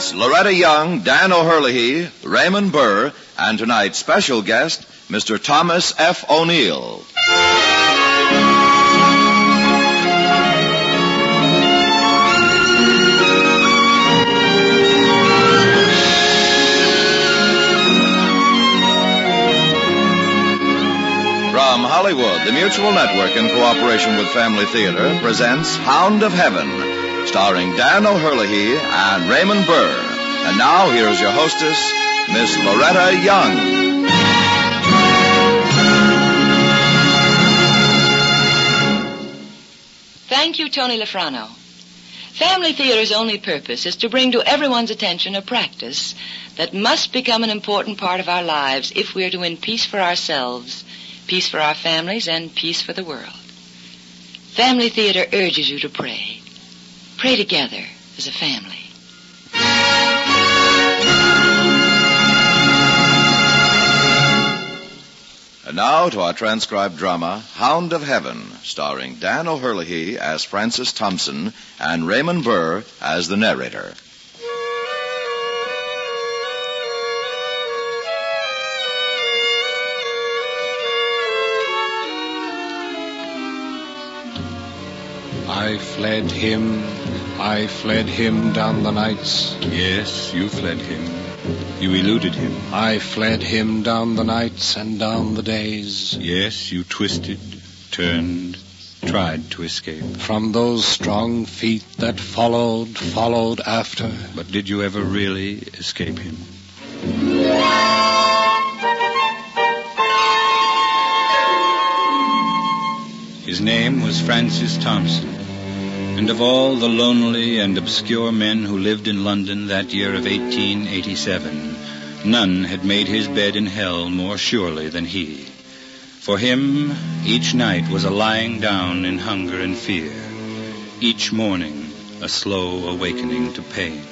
presents Loretta Young, Dan O'Hurley, Raymond Burr, and tonight's special guest, Mr. Thomas F. O'Neill. From Hollywood, the Mutual Network, in cooperation with Family Theater, presents Hound of Heaven, starring Dan O'Hurley and Raymond Burr. And now, here's your hostess, Miss Loretta Young. Thank you, Tony Lafrano. Family Theater's only purpose is to bring to everyone's attention a practice that must become an important part of our lives if we're to win peace for ourselves, peace for our families, and peace for the world. Family Theater urges you to pray. Pray together as a family. And now to our transcribed drama, Hound of Heaven, starring Dan O'Hurley as Francis Thompson and Raymond Burr as the narrator. I fled him down the nights. Yes, you fled him. You eluded him. I fled him down the nights and down the days. Yes, you twisted, turned, tried to escape. From those strong feet that followed after. But did you ever really escape him? His name was Francis Thompson. And of all the lonely and obscure men who lived in London that year of 1887, none had made his bed in hell more surely than he. For him, each night was a lying down in hunger and fear. Each morning, a slow awakening to pain.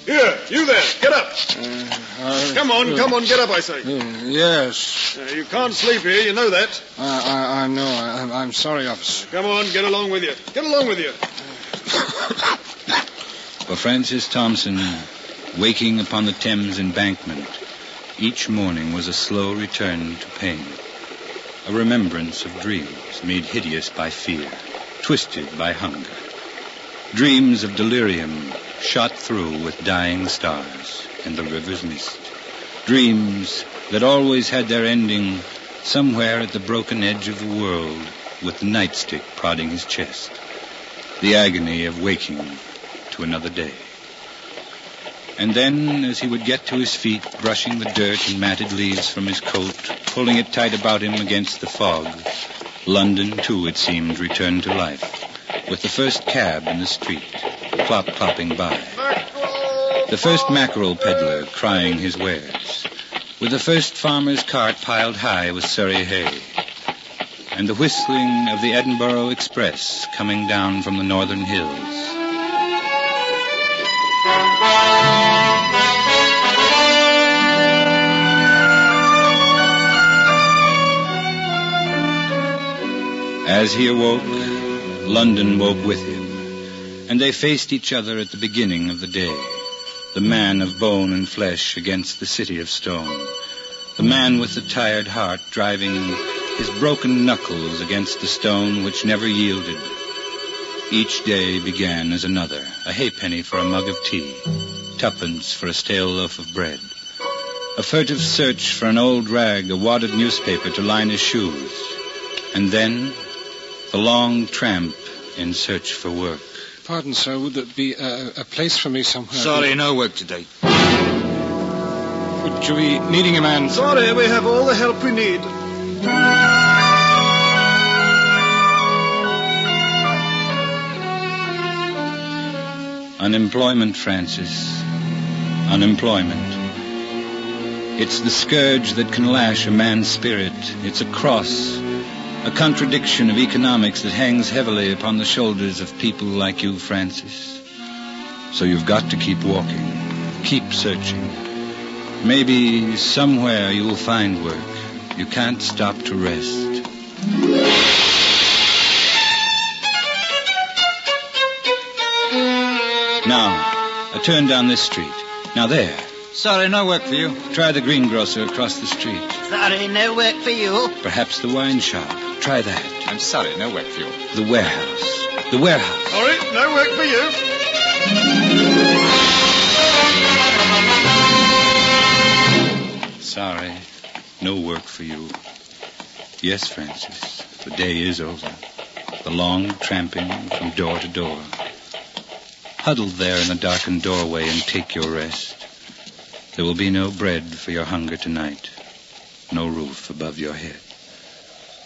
Here, you there, get up. Come on, get up, I say. Yes. You can't sleep here, you know that. I know. I'm sorry, officer. Come on, get along with you. Get along with you. For Francis Thompson, waking upon the Thames embankment, each morning was a slow return to pain. A remembrance of dreams made hideous by fear, twisted by hunger. Dreams of delirium shot through with dying stars and the river's mist. Dreams that always had their ending somewhere at the broken edge of the world, with the nightstick prodding his chest. The agony of waking to another day. And then, as he would get to his feet, brushing the dirt and matted leaves from his coat, pulling it tight about him against the fog, London, too, it seemed, returned to life, with the first cab in the street, clop-clopping by. The first mackerel peddler crying his wares, with the first farmer's cart piled high with Surrey hay, and the whistling of the Edinburgh Express coming down from the northern hills. As he awoke, London woke with him, and they faced each other at the beginning of the day. The man of bone and flesh against the city of stone. The man with the tired heart driving his broken knuckles against the stone which never yielded. Each day began as another, a halfpenny for a mug of tea, twopence for a stale loaf of bread, a furtive search for an old rag, a wadded newspaper to line his shoes, and then the long tramp in search for work. Pardon, sir, would there be a place for me somewhere? Sorry, no work today. Would you be needing a man? Sorry, we have all the help we need. Unemployment, Francis. Unemployment. It's the scourge that can lash a man's spirit. It's a cross, a contradiction of economics that hangs heavily upon the shoulders of people like you, Francis. So you've got to keep walking, keep searching. Maybe somewhere you will find work. You can't stop to rest. Now, turn down this street. Now there. Sorry, no work for you. Try the greengrocer across the street. Sorry, no work for you. Perhaps the wine shop. Try that. I'm sorry, no work for you. The warehouse. The warehouse. Sorry, no work for you. Sorry, no work for you. Yes, Francis, the day is over. The long tramping from door to door. Huddle there in the darkened doorway and take your rest. There will be no bread for your hunger tonight, no roof above your head.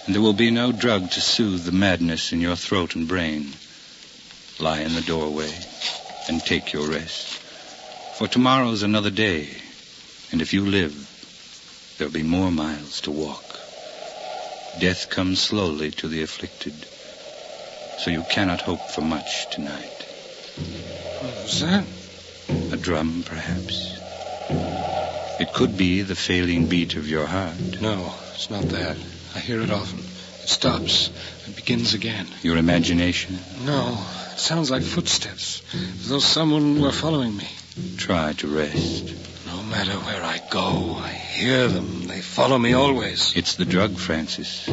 And there will be no drug to soothe the madness in your throat and brain. Lie in the doorway and take your rest. For tomorrow's another day, and if you live, there'll be more miles to walk. Death comes slowly to the afflicted, so you cannot hope for much tonight. What was that? A drum, perhaps. It could be the failing beat of your heart. No, it's not that. I hear it often. It stops and begins again. Your imagination? No, it sounds like footsteps, as though someone were following me. Try to rest. No matter where I go, I hear them. They follow me always. It's the drug, Francis.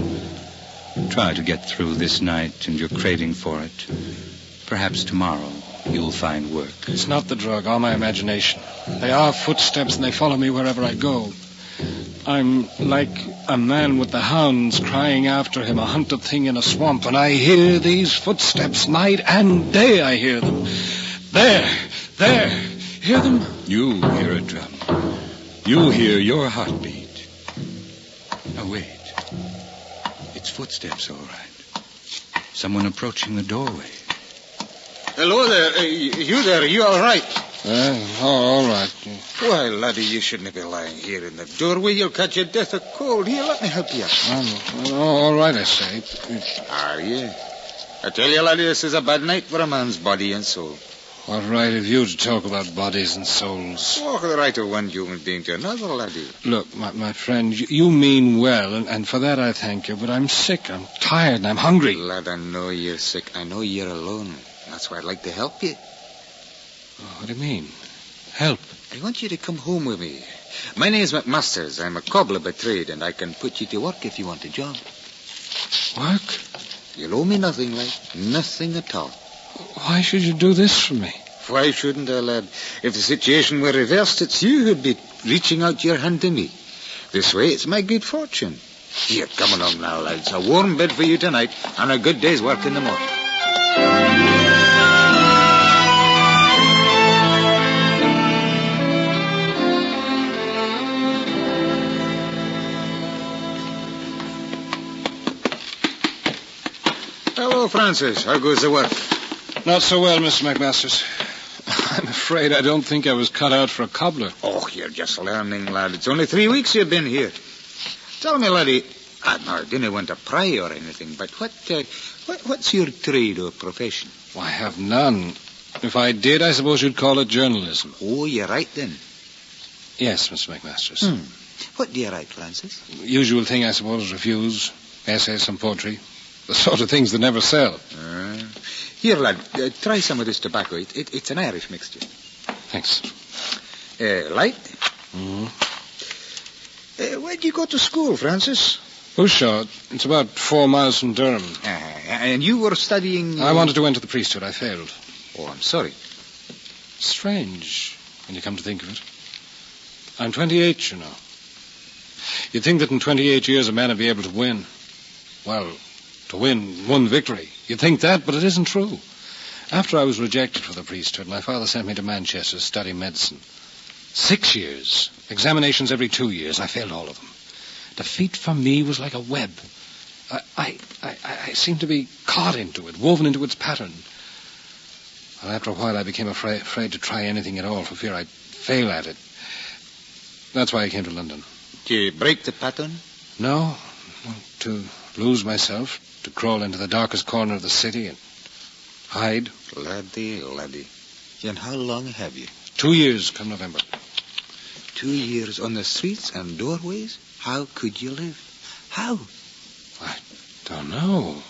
Try to get through this night and your craving for it. Perhaps tomorrow you'll find work. It's not the drug or my imagination. They are footsteps and they follow me wherever I go. I'm like a man with the hounds crying after him, a hunted thing in a swamp, and I hear these footsteps night and day. I hear them. There. Hear them? You hear a drum. You hear your heartbeat. Now wait. It's footsteps, all right. Someone approaching the doorway. Hello there. You there, you all right? All right. Why, laddie, you shouldn't be lying here in the doorway. You'll catch your death of cold. Here, let me help you. All right, I say. Are you? I tell you, laddie, this is a bad night for a man's body and soul. What right have you to talk about bodies and souls? Walk the right of one human being to another, laddie. Look, my friend, you mean well, and for that I thank you, but I'm sick, I'm tired, and I'm hungry. Lad, I know you're sick. I know you're alone. That's why I'd like to help you. What do you mean? Help? I want you to come home with me. My name's McMasters. I'm a cobbler by trade, and I can put you to work if you want a job. Work? You'll owe me nothing, lad. Nothing at all. Why should you do this for me? Why shouldn't I, lad? If the situation were reversed, it's you who'd be reaching out your hand to me. This way, it's my good fortune. Here, come along now, lads. A warm bed for you tonight, and a good day's work in the morning. Hello, Francis. How goes the work? Not so well, Mr. McMasters. I'm afraid I don't think I was cut out for a cobbler. Oh, you're just learning, lad. It's only 3 weeks you've been here. Tell me, laddie, I didn't want to pry or anything, but what's your trade or profession? Well, I have none. If I did, I suppose you'd call it journalism. Oh, you're right then. Yes, Mr. McMasters. What do you write, Francis? Usual thing, I suppose, reviews, essays, some poetry. The sort of things that never sell. Here, lad, try some of this tobacco. It's an Irish mixture. Thanks. Light? Where'd you go to school, Francis? Bushard. It's about 4 miles from Durham. And you were studying... I wanted to enter the priesthood. I failed. Oh, I'm sorry. Strange, when you come to think of it. I'm 28, you know. You'd think that in 28 years a man would be able to win. Well, to win one victory. You'd think that, but it isn't true. After I was rejected for the priesthood, my father sent me to Manchester to study medicine. 6 years. Examinations every 2 years. I failed all of them. Defeat for me was like a web. I seemed to be caught into it, woven into its pattern. Well, after a while, I became afraid to try anything at all for fear I'd fail at it. That's why I came to London. Did you break the pattern? No, to lose myself, to crawl into the darkest corner of the city and hide. Laddie. And how long have you? 2 years come November. 2 years on the streets and doorways? How could you live? How? I don't know.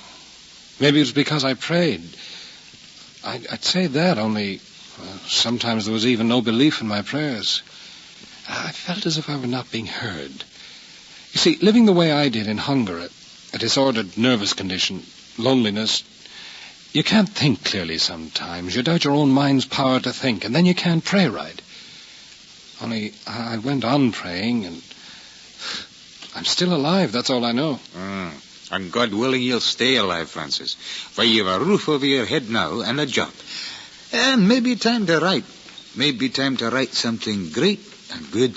Maybe it was because I prayed. I'd say that, only Sometimes there was even no belief in my prayers. I felt as if I were not being heard. You see, living the way I did in hunger, a disordered nervous condition, loneliness, you can't think clearly sometimes. You doubt your own mind's power to think, and then you can't pray right. Only I went on praying, and I'm still alive, that's all I know. And God willing, you'll stay alive, Francis. For you've a roof over your head now and a job. And maybe time to write. Maybe time to write something great and good.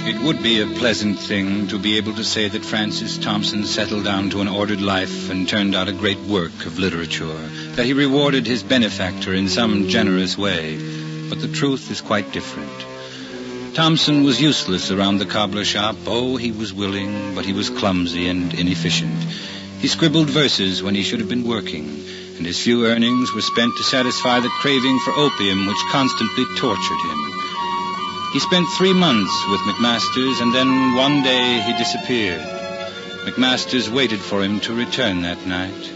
It would be a pleasant thing to be able to say that Francis Thompson settled down to an ordered life and turned out a great work of literature, that he rewarded his benefactor in some generous way. But the truth is quite different. Thompson was useless around the cobbler shop. Oh, he was willing, but he was clumsy and inefficient. He scribbled verses when he should have been working, and his few earnings were spent to satisfy the craving for opium which constantly tortured him. He spent 3 months with McMasters, and then one day he disappeared. McMasters waited for him to return that night.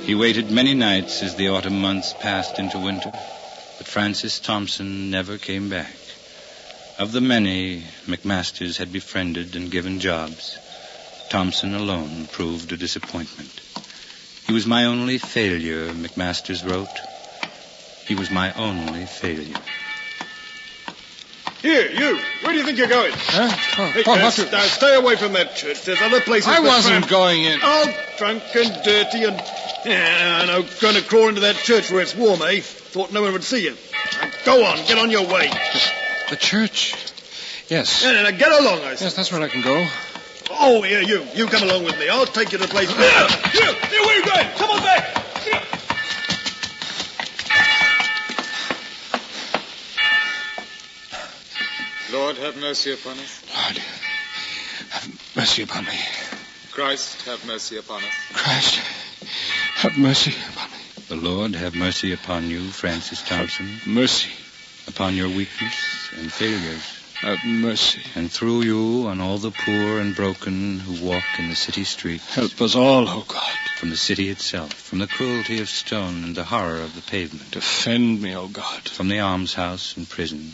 He waited many nights as the autumn months passed into winter, but Francis Thompson never came back. Of the many McMasters had befriended and given jobs, Thompson alone proved a disappointment. He was my only failure, McMasters wrote. He was my only failure. Here, you. Where do you think you're going? Huh? Hey, now stay away from that church. There's other places. I wasn't going in. All drunk and dirty and... Yeah, no, going to crawl into that church where it's warm, eh? Thought no one would see you. Now, go on, get on your way. The church? Yes. Yeah, now get along, I say. Yes, that's where I can go. Oh, here, you. You come along with me. I'll take you to the place... Here, where are you going? Come on back. Lord, have mercy upon us. Lord, have mercy upon me. Christ, have mercy upon us. Christ, have mercy upon me. The Lord have mercy upon you, Francis Thompson. Have mercy. Upon your weakness and failures. Have mercy. And through you on all the poor and broken who walk in the city streets. Help us all, O God. From the city itself, from the cruelty of stone and the horror of the pavement. Defend me, O God. From the almshouse and prison.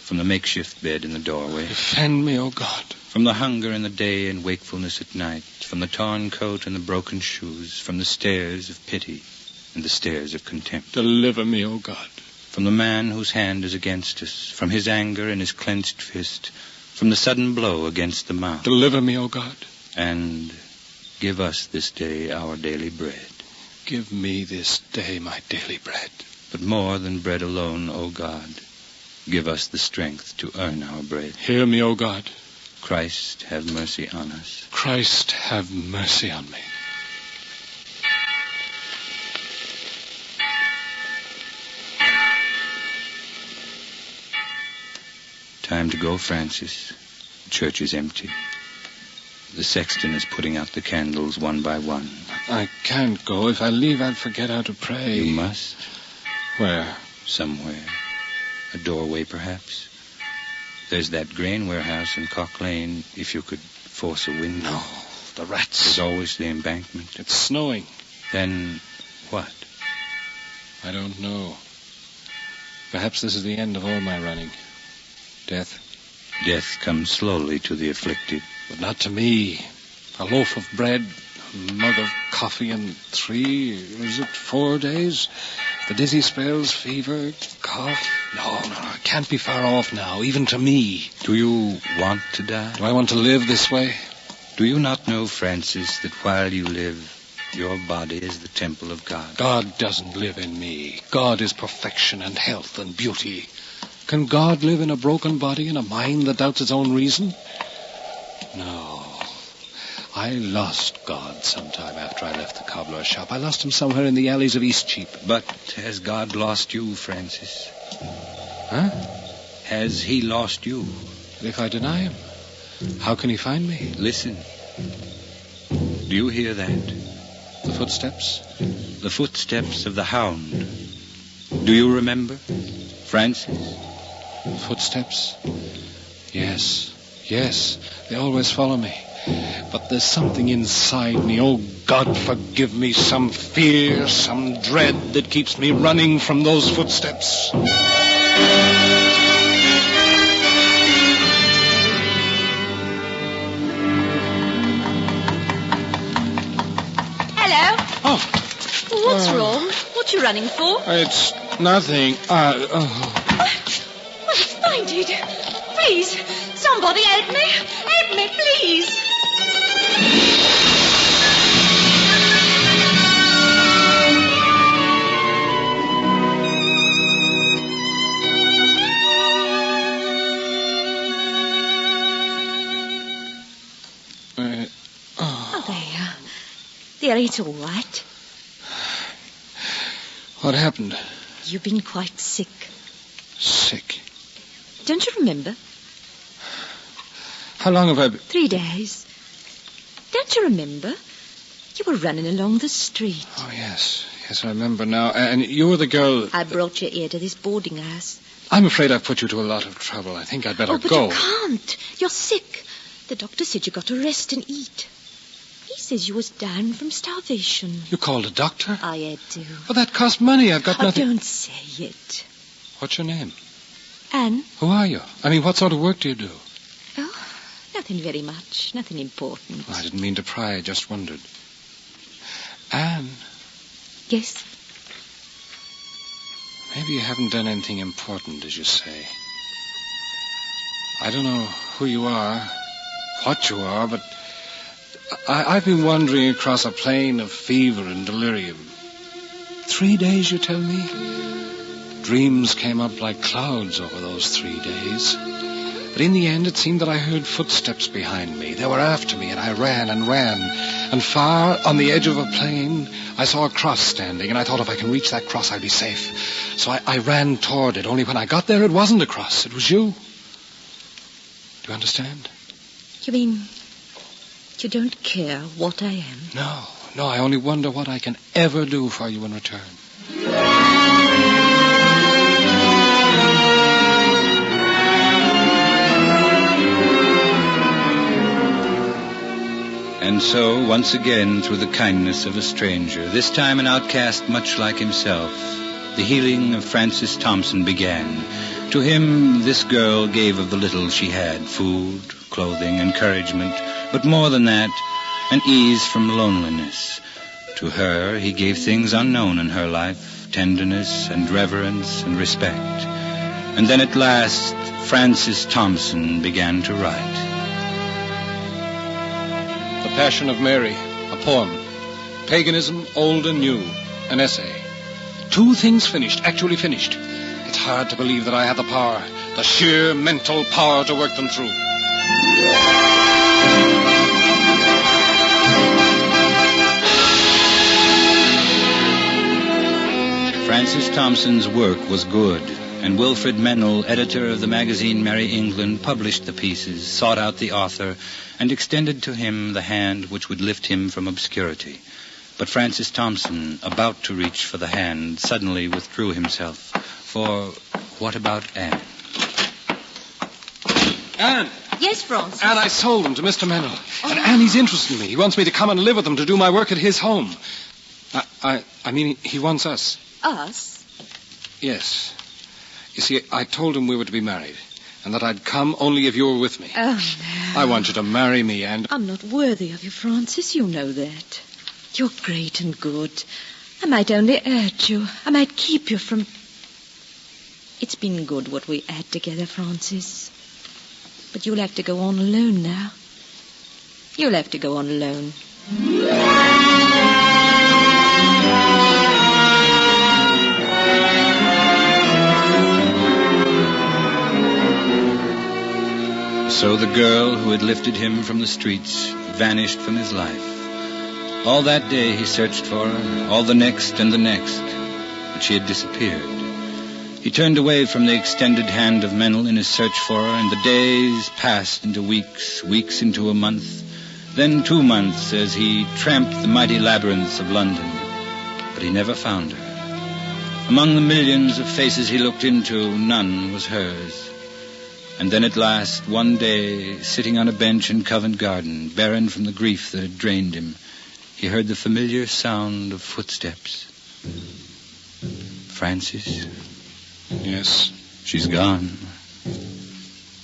From the makeshift bed in the doorway. Defend me, O God. From the hunger in the day and wakefulness at night. From the torn coat and the broken shoes. From the stares of pity and the stares of contempt. Deliver me, O God. From the man whose hand is against us. From his anger and his clenched fist. From the sudden blow against the mouth. Deliver me, O God. And give us this day our daily bread. Give me this day my daily bread. But more than bread alone, O God, give us the strength to earn our bread. Hear me, O God. Christ, have mercy on us. Christ, have mercy on me. Time to go, Francis. The church is empty. The sexton is putting out the candles one by one. I can't go. If I leave, I'll forget how to pray. You must. Where? Somewhere. A doorway, perhaps. There's that grain warehouse in Cock Lane, if you could force a window. No, the rats. There's always the embankment. It's snowing. Then what? I don't know. Perhaps this is the end of all my running. Death. Death comes slowly to the afflicted. But not to me. A loaf of bread, a mug of coffee, and 4 days? The dizzy spells, fever, cough. No, it can't be far off now, even to me. Do you want to die? Do I want to live this way? Do you not know, Francis, that while you live, your body is the temple of God? God doesn't live in me. God is perfection and health and beauty. Can God live in a broken body and a mind that doubts its own reason? No. I lost God sometime after I left the cobbler's shop. I lost him somewhere in the alleys of Eastcheap. But has God lost you, Francis? Huh? Has he lost you? If I deny him, how can he find me? Listen. Do you hear that? The footsteps? The footsteps of the hound. Do you remember, Francis? Footsteps? Yes, they always follow me. But there's something inside me, oh God forgive me, some fear, some dread that keeps me running from those footsteps. Hello. Oh. What's wrong? What you running for? It's nothing. Well, find it. Please, somebody help me. Help me, please. There, it's all right. What happened? You've been quite sick. Sick? Don't you remember? How long have I been? 3 days. Don't you remember? You were running along the street. Oh, yes. Yes, I remember now. And you were the girl... I brought you here to this boarding house. I'm afraid I've put you to a lot of trouble. I think I'd better but go. You can't. You're sick. The doctor said you got to rest and eat. He says you was down from starvation. You called a doctor? I had to. Well, that cost money. I've got nothing... Don't say it. What's your name? Anne. Who are you? I mean, what sort of work do you do? Oh, nothing very much. Nothing important. I didn't mean to pry. I just wondered. Anne. Yes? Maybe you haven't done anything important, as you say. I don't know who you are, what you are, but I've been wandering across a plain of fever and delirium. 3 days, you tell me? Dreams came up like clouds over those 3 days. But in the end, it seemed that I heard footsteps behind me. They were after me, and I ran and ran. And far on the edge of a plain, I saw a cross standing, and I thought if I can reach that cross, I'd be safe. So I ran toward it, only when I got there, it wasn't a cross. It was you. Do you understand? You mean you don't care what I am? No, I only wonder what I can ever do for you in return. And so, once again, through the kindness of a stranger, this time an outcast much like himself, the healing of Francis Thompson began. To him, this girl gave of the little she had, food, clothing, encouragement, but more than that, an ease from loneliness. To her, he gave things unknown in her life, tenderness and reverence and respect. And then at last, Francis Thompson began to write. The Passion of Mary, a poem. Paganism, old and new, an essay. 2 things finished, actually finished. It's hard to believe that I had the power, the sheer mental power to work them through. Francis Thompson's work was good, and Wilfred Mennell, editor of the magazine Merry England, published the pieces, sought out the author, and extended to him the hand which would lift him from obscurity. But Francis Thompson, about to reach for the hand, suddenly withdrew himself. For what about Anne? Anne! Yes, Francis? Anne, I sold them to Mr. Mennell. And Anne, he's interested in me. He wants me to come and live with him to do my work at his home. I mean, he wants us. Us? Yes. You see, I told him we were to be married, and that I'd come only if you were with me. Oh, no. I want you to marry me, and... I'm not worthy of you, Francis. You know that. You're great and good. I might only hurt you. I might keep you from... It's been good what we had together, Francis. But you'll have to go on alone now. You'll have to go on alone. So the girl who had lifted him from the streets vanished from his life. All that day he searched for her, all the next and the next, but she had disappeared. He turned away from the extended hand of Mennell in his search for her, and the days passed into weeks, weeks into a month, then 2 months as he tramped the mighty labyrinths of London. But he never found her. Among the millions of faces he looked into, none was hers. And then at last, one day, sitting on a bench in Covent Garden, barren from the grief that had drained him, he heard the familiar sound of footsteps. Francis? Yes? She's gone.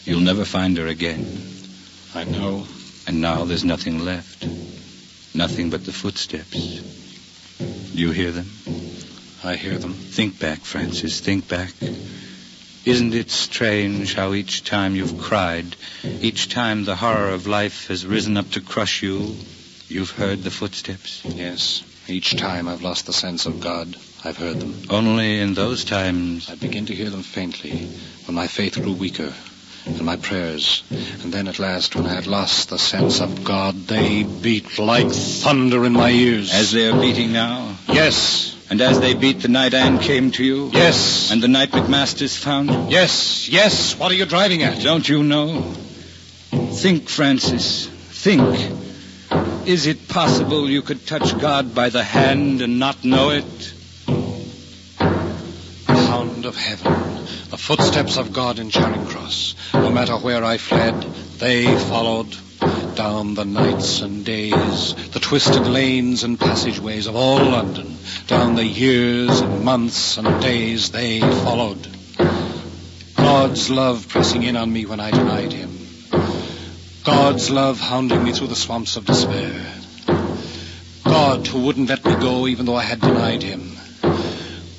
You'll never find her again. I know. And now there's nothing left. Nothing but the footsteps. Do you hear them? I hear them. Think back, Francis, think back. Isn't it strange how each time you've cried, each time the horror of life has risen up to crush you, you've heard the footsteps? Yes. Each time I've lost the sense of God, I've heard them. Only in those times... I begin to hear them faintly, when my faith grew weaker, and my prayers. And then at last, when I had lost the sense of God, they beat like thunder in my ears. As they are beating now? Yes. And as they beat the night Anne came to you? Yes. And the night McMasters found you? Yes, yes. What are you driving at? Don't you know? Think, Francis. Think. Is it possible you could touch God by the hand and not know it? Hound of Heaven. The footsteps of God in Charing Cross. No matter where I fled, they followed. Down the nights and days, the twisted lanes and passageways of all London, down the years and months and days, they followed. God's love pressing in on me when I denied him. God's love hounding me through the swamps of despair. God who wouldn't let me go even though I had denied him.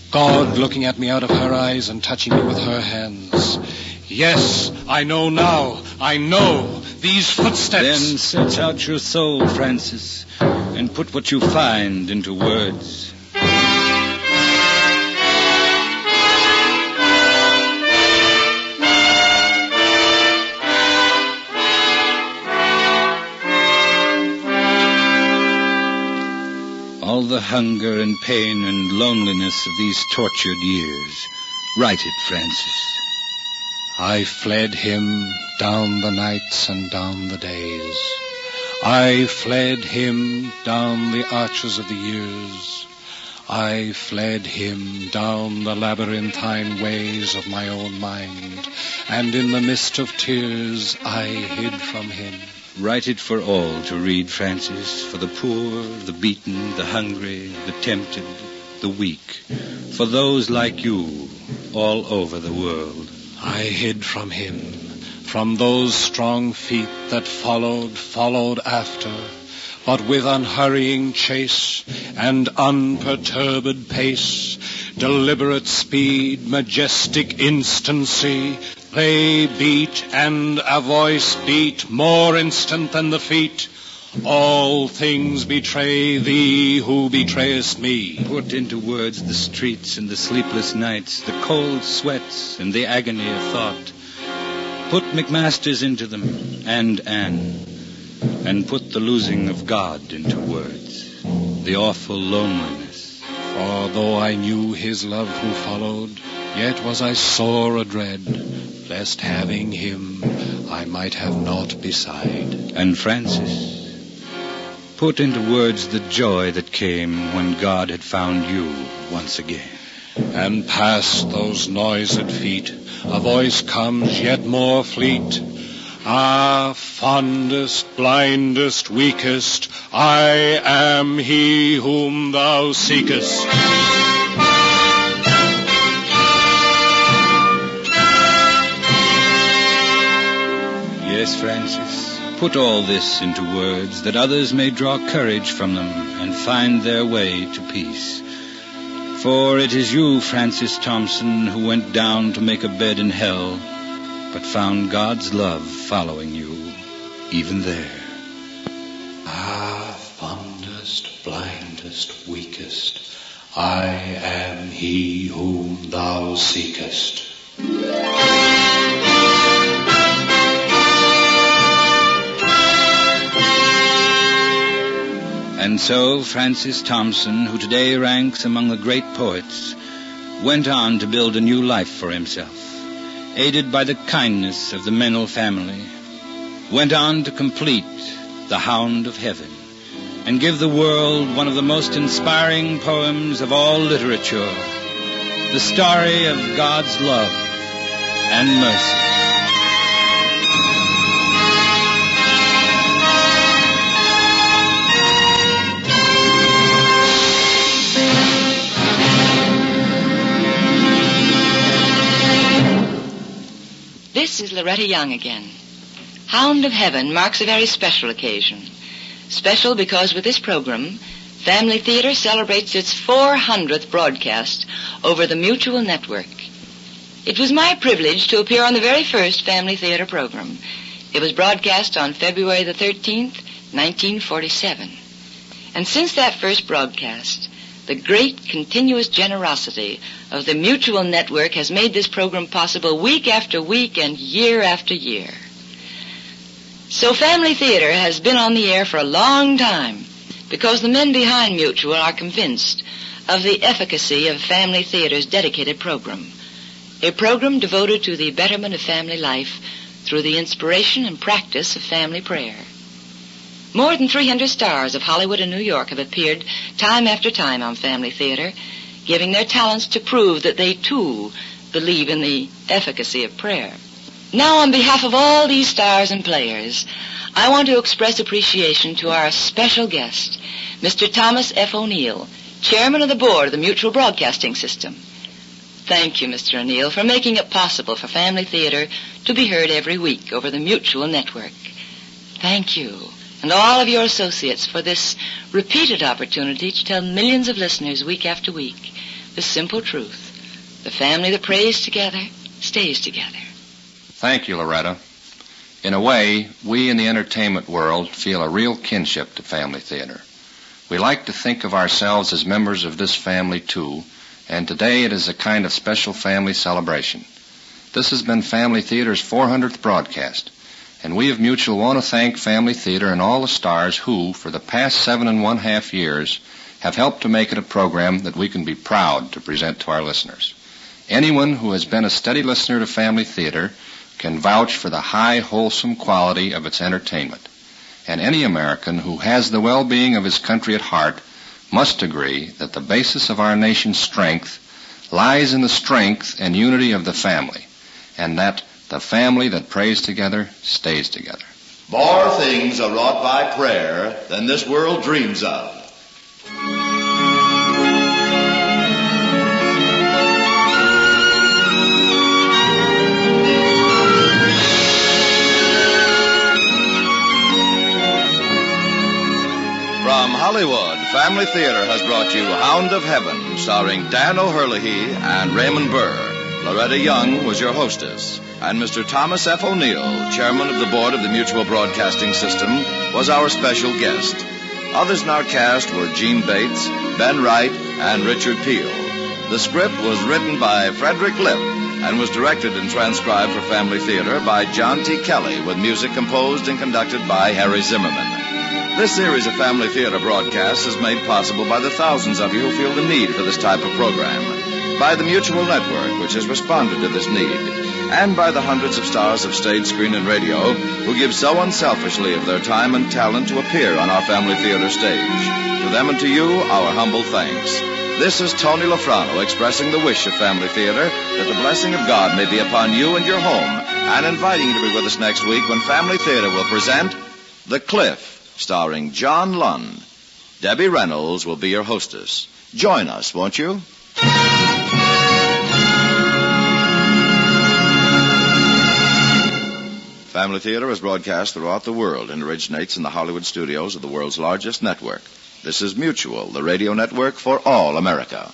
God looking at me out of her eyes and touching me with her hands. Yes, I know now. I know. These footsteps... Then search out your soul, Francis, and put what you find into words. All the hunger and pain and loneliness of these tortured years. Write it, Francis. I fled him down the nights and down the days. I fled him down the arches of the years. I fled him down the labyrinthine ways of my own mind. And in the mist of tears, I hid from him. Write it for all to read, Francis, for the poor, the beaten, the hungry, the tempted, the weak, for those like you all over the world. I hid from him, from those strong feet that followed after, but with unhurrying chase and unperturbed pace, deliberate speed, majestic instancy, they beat and a voice beat more instant than the feet. All things betray thee who betrayest me. Put into words the streets and the sleepless nights, the cold sweats and the agony of thought. Put McMasters into them, and Anne. And put the losing of God into words, the awful loneliness. For though I knew his love who followed, yet was I sore adread, lest having him I might have naught beside. And Francis, put into words the joy that came when God had found you once again. And past those noised feet a voice comes yet more fleet. Ah, fondest, blindest, weakest, I am he whom thou seekest. Yes, Francis, put all this into words that others may draw courage from them and find their way to peace. For it is you, Francis Thompson, who went down to make a bed in hell, but found God's love following you, even there. Ah, fondest, blindest, weakest, I am he whom thou seekest. And so Francis Thompson, who today ranks among the great poets, went on to build a new life for himself, aided by the kindness of the Mennel family, went on to complete The Hound of Heaven, and give the world one of the most inspiring poems of all literature, the story of God's love and mercy. This is Loretta Young again. Hound of Heaven marks a very special occasion. Special because with this program, Family Theater celebrates its 400th broadcast over the Mutual Network. It was my privilege to appear on the very first Family Theater program. It was broadcast on February the 13th, 1947. And since that first broadcast, the great continuous generosity of the Mutual Network has made this program possible week after week and year after year. So Family Theater has been on the air for a long time because the men behind Mutual are convinced of the efficacy of Family Theater's dedicated program, a program devoted to the betterment of family life through the inspiration and practice of family prayer. More than 300 stars of Hollywood and New York have appeared time after time on Family Theater, giving their talents to prove that they, too, believe in the efficacy of prayer. Now, on behalf of all these stars and players, I want to express appreciation to our special guest, Mr. Thomas F. O'Neill, Chairman of the Board of the Mutual Broadcasting System. Thank you, Mr. O'Neill, for making it possible for Family Theater to be heard every week over the Mutual Network. Thank you, and all of your associates, for this repeated opportunity to tell millions of listeners week after week the simple truth. The family that prays together stays together. Thank you, Loretta. In a way, we in the entertainment world feel a real kinship to Family Theater. We like to think of ourselves as members of this family, too, and today it is a kind of special family celebration. This has been Family Theater's 400th broadcast, and we of Mutual want to thank Family Theater and all the stars who, for the past 7½ years, have helped to make it a program that we can be proud to present to our listeners. Anyone who has been a steady listener to Family Theater can vouch for the high, wholesome quality of its entertainment. And any American who has the well-being of his country at heart must agree that the basis of our nation's strength lies in the strength and unity of the family, and that the family that prays together stays together. More things are wrought by prayer than this world dreams of. From Hollywood, Family Theater has brought you Hound of Heaven, starring Dan O'Hurley and Raymond Burr. Loretta Young was your hostess, and Mr. Thomas F. O'Neill, chairman of the board of the Mutual Broadcasting System, was our special guest. Others in our cast were Gene Bates, Ben Wright, and Richard Peel. The script was written by Frederick Lipp and was directed and transcribed for Family Theater by John T. Kelly, with music composed and conducted by Harry Zimmerman. This series of Family Theater broadcasts is made possible by the thousands of you who feel the need for this type of program, by the Mutual Network, which has responded to this need, and by the hundreds of stars of stage, screen, and radio who give so unselfishly of their time and talent to appear on our Family Theater stage. To them and to you, our humble thanks. This is Tony Lofrano expressing the wish of Family Theater that the blessing of God may be upon you and your home, and inviting you to be with us next week when Family Theater will present The Cliff, starring John Lunn. Debbie Reynolds will be your hostess. Join us, won't you? Family Theater is broadcast throughout the world and originates in the Hollywood studios of the world's largest network. This is Mutual, the radio network for all America.